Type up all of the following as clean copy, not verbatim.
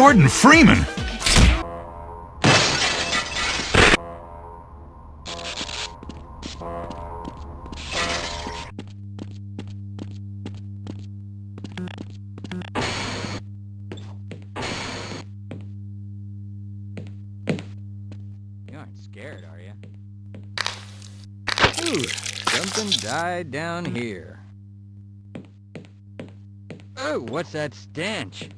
Gordon Freeman! You aren't scared, are you? Ooh, something died down here. Oh, what's that stench?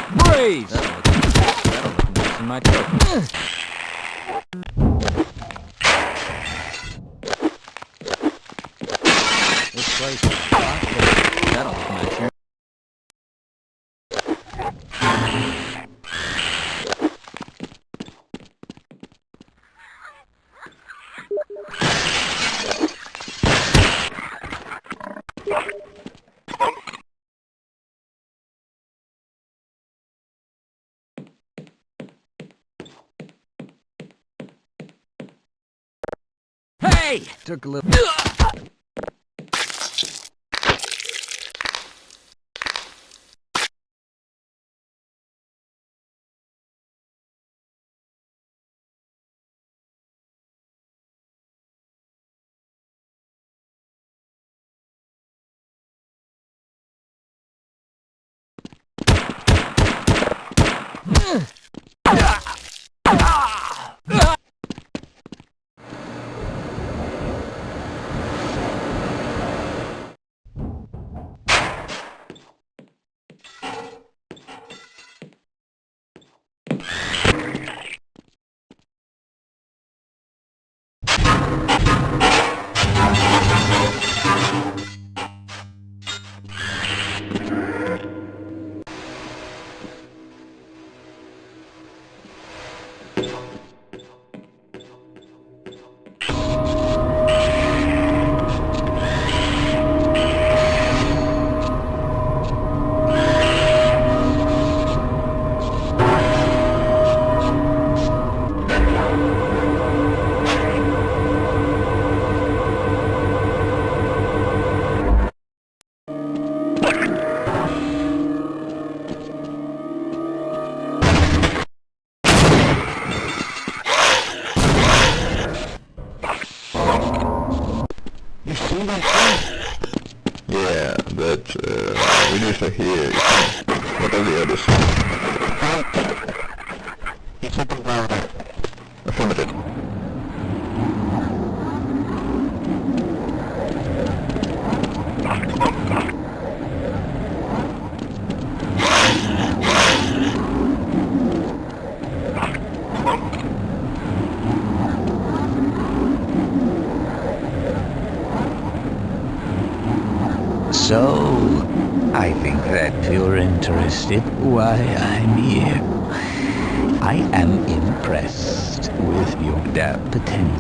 Brace! That'll look nice in my trophy. This place is hot. That'll look nice. Hey! Took a little... Yeah, but we need to hear what are the others? It's open ground. Affirmative. So, I think that you're interested why I'm here. I am impressed with your potential.